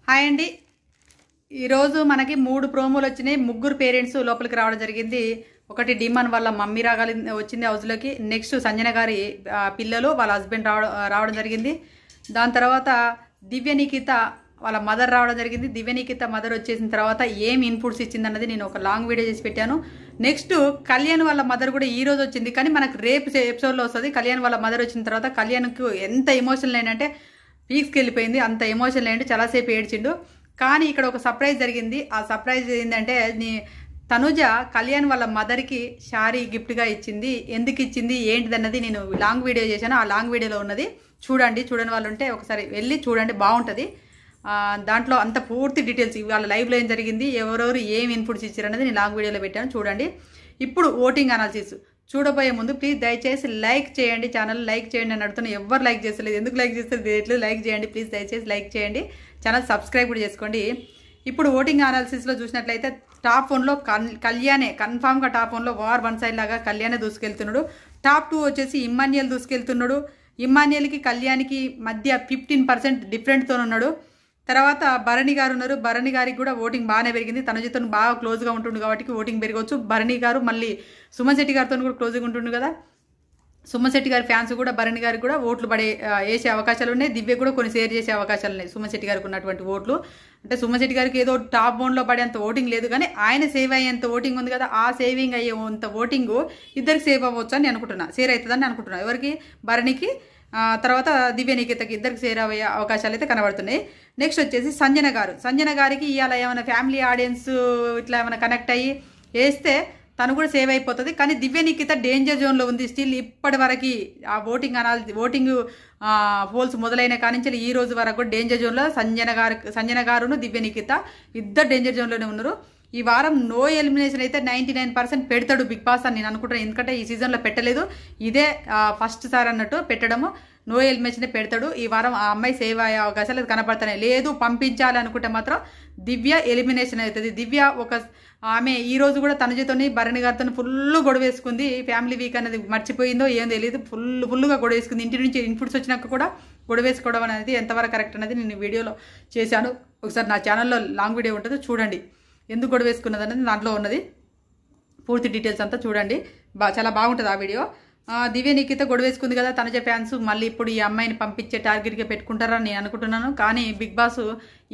Hi అండి. ఈరోజు మనకి 3 ప్రోమోలు వచ్చినాయి. ముగ్గురు పేరెంట్స్ లోపలికి రావడం జరిగింది. ఒకటి డిమాన్ వాళ్ళ మమ్మీ వచ్చింది హౌస్లోకి. నెక్స్ట్ సంజన గారి పిల్లలు వాళ్ళ హస్బెండ్ రావడం జరిగింది. దాని తర్వాత దివ్య నిఖిత వాళ్ళ మదర్ రావడం జరిగింది. దివ్య నిఖిత మదర్ వచ్చేసిన తర్వాత ఏం ఇన్పుట్స్ ఇచ్చిందన్నది నేను ఒక లాంగ్ వీడియో చేసి పెట్టాను. నెక్స్ట్ కళ్యాణ్ వాళ్ళ మదర్ కూడా ఈ రోజు వచ్చింది, కానీ మనకు రేపు ఎపిసోడ్లో వస్తుంది. కళ్యాణ్ వాళ్ళ మదర్ వచ్చిన తర్వాత కళ్యాణ్కు ఎంత ఎమోషనల్ ఏంటంటే పీక్స్కి వెళ్ళిపోయింది. అంత ఎమోషనల్ ఏంటి, చాలాసేపు ఏడ్చిండు. కానీ ఇక్కడ ఒక సర్ప్రైజ్ జరిగింది. ఆ సర్ప్రైజ్ ఏంటంటే తనుజ కళ్యాణ్ వాళ్ళ మదర్కి శారీ గిఫ్ట్గా ఇచ్చింది. ఎందుకు ఇచ్చింది ఏంటిదన్నది నేను లాంగ్ వీడియో చేశాను. ఆ లాంగ్ వీడియోలో ఉన్నది చూడని వాళ్ళు ఉంటే ఒకసారి వెళ్ళి చూడండి, బాగుంటుంది. దాంట్లో అంత పూర్తి డీటెయిల్స్ ఇవాళ లైవ్లో ఏం జరిగింది, ఎవరెవరు ఏం ఇన్పుట్స్ ఇచ్చారనేది నేను లాంగ్ వీడియోలో పెట్టాను, చూడండి. ఇప్పుడు ఓటింగ్ అనాలిసిస్ చూడబోయే ముందు ప్లీజ్ దయచేసి లైక్ చేయండి. ఛానల్ లైక్ చేయండి అని అడుగుతున్నా, ఎవరు లైక్ చేస్తలేదు. ఎందుకు లైక్ చేస్తారు? లైక్ చేయండి ప్లీజ్, దయచేసి లైక్ చేయండి. ఛానల్ సబ్స్క్రైబ్ కూడా చేసుకోండి. ఇప్పుడు ఓటింగ్ అనాలిసిస్లో చూసినట్లయితే టాప్ 1లో కళ్యాణే కన్ఫామ్గా. టాప్ 1లో వార్ వన్ సైడ్ లాగా కళ్యాణే దూసుకెళ్తున్నాడు. టాప్ 2 వచ్చేసి ఇమ్మాన్యుయల్ దూసుకెళ్తున్నాడు. ఇమ్మాన్యుయల్కి కళ్యాణ్కి మధ్య 15% డిఫరెంట్తో ఉన్నాడు. తర్వాత భరణి గారు ఉన్నారు. భరణి గారికి కూడా ఓటింగ్ బాగానే పెరిగింది. తనుజతో బాగా క్లోజ్గా ఉంటుండు కాబట్టి ఓటింగ్ పెరగవచ్చు. భరణి గారు మళ్ళీ సుమన్ శెట్టి గారితో కూడా క్లోజ్గా ఉంటుండు కదా. సుమన్ శెట్టి గారి ఫ్యాన్స్ కూడా భరణి గారికి కూడా ఓట్లు వేసే అవకాశాలు ఉన్నాయి. దివ్య కూడా కొన్ని షేర్ చేసే అవకాశాలు ఉన్నాయి. సుమన్ శెట్టి గారికి ఉన్నటువంటి ఓట్లు అంటే సుమన్ శెట్టి గారికి ఏదో టాప్ 1లో పడేంత ఓటింగ్ లేదు, కానీ ఆయన సేవ్ అయ్యేంత ఓటింగ్ ఉంది కదా. ఆ సేవింగ్ అయ్యేంత ఓటింగ్ ఇద్దరికి సేవ్ అవ్వచ్చు అని అనుకుంటున్నా, షేర్ అవుతుందని అనుకుంటున్నా. ఎవరికి? భరణికి, తర్వాత దివ్య నిఖితకి ఇద్దరికి షేర్ అయ్యే అవకాశాలు అయితే కనబడుతున్నాయి. నెక్స్ట్ వచ్చేసి సంజన గారికి ఇవాళ ఏమైనా ఫ్యామిలీ ఆడియన్స్ ఇట్లా ఏమైనా కనెక్ట్ అయ్యి వేస్తే తను కూడా సేవ్ అయిపోతుంది. కానీ దివ్య నిఖిత డేంజర్ జోన్లో ఉంది స్టిల్. ఇప్పటి వరకు ఆ ఓటింగ్ పోల్స్ మొదలైన కానించి ఈ రోజు వరకు కూడా డేంజర్ జోన్లో సంజన గారును దివ్య నిఖిత ఇద్దరు డేంజర్ జోన్లోనే ఉన్నారు. ఈ వారం నో ఎలిమినేషన్ అయితే 99% పెడతాడు బిగ్ బాస్ అని నేను అనుకుంటున్నాను. ఎందుకంటే ఈ సీజన్లో పెట్టలేదు, ఇదే ఫస్ట్ సార్ అన్నట్టు పెట్టడము. నో ఎలిమినేషన్ పెడతాడు. ఈ వారం ఆ అమ్మాయి సేవ్ అయ్యే అవకాశాలు కనపడుతున్నాయి. లేదు పంపించాలి అనుకుంటే మాత్ం దివ్య ఎలిమినేషన్ అవుతుంది. దివ్య ఆమె ఈ రోజు కూడా తనుజతోని భరణి గారితో ఫుల్ గొడవ వేసుకుంది. ఫ్యామిలీ వీక్ అనేది మర్చిపోయిందో ఏం తెలియదు, ఫుల్గా గొడవ వేసుకుంది. ఇంటి నుంచి ఇన్పుట్స్ వచ్చినాక కూడా గొడవ వేసుకోవడం అనేది ఎంతవరకు కరెక్ట్ అనేది నేను వీడియోలో చేశాను. ఒకసారి నా ఛానల్లో లాంగ్ వీడియో ఉంటుంది, చూడండి. ఎందుకు గొడవ వేసుకున్నది అనేది దాంట్లో ఉన్నది, పూర్తి డీటెయిల్స్ అంతా చూడండి. చాలా బాగుంటుంది ఆ వీడియో. దివ్య నిఖిత గొడవ వేసుకుంది కదా తనుజ ఫ్యాన్స్, మళ్ళీ ఇప్పుడు ఈ అమ్మాయిని పంపించే టార్గెట్గా పెట్టుకుంటారని నేను అనుకుంటున్నాను. కానీ బిగ్ బాస్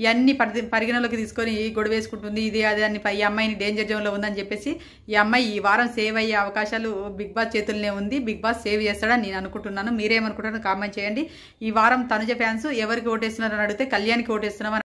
ఇవన్నీ పరిగణలోకి తీసుకొని గొడవ వేసుకుంటుంది, ఇది అదే అని ఈ అమ్మాయిని డేంజర్ జోన్లో ఉందని చెప్పేసి ఈ అమ్మాయి ఈ వారం సేవ్ అయ్యే అవకాశాలు బిగ్ బాస్ చేతుల్లోనే ఉంది. బిగ్ బాస్ సేవ్ చేస్తాడని నేను అనుకుంటున్నాను. మీరేమనుకుంటారో కామెంట్ చేయండి. ఈ వారం తనుజ ఫ్యాన్స్ ఎవరికి ఓటేస్తున్నారని అడిగితే కళ్యాణ్కి ఓటేస్తున్నామని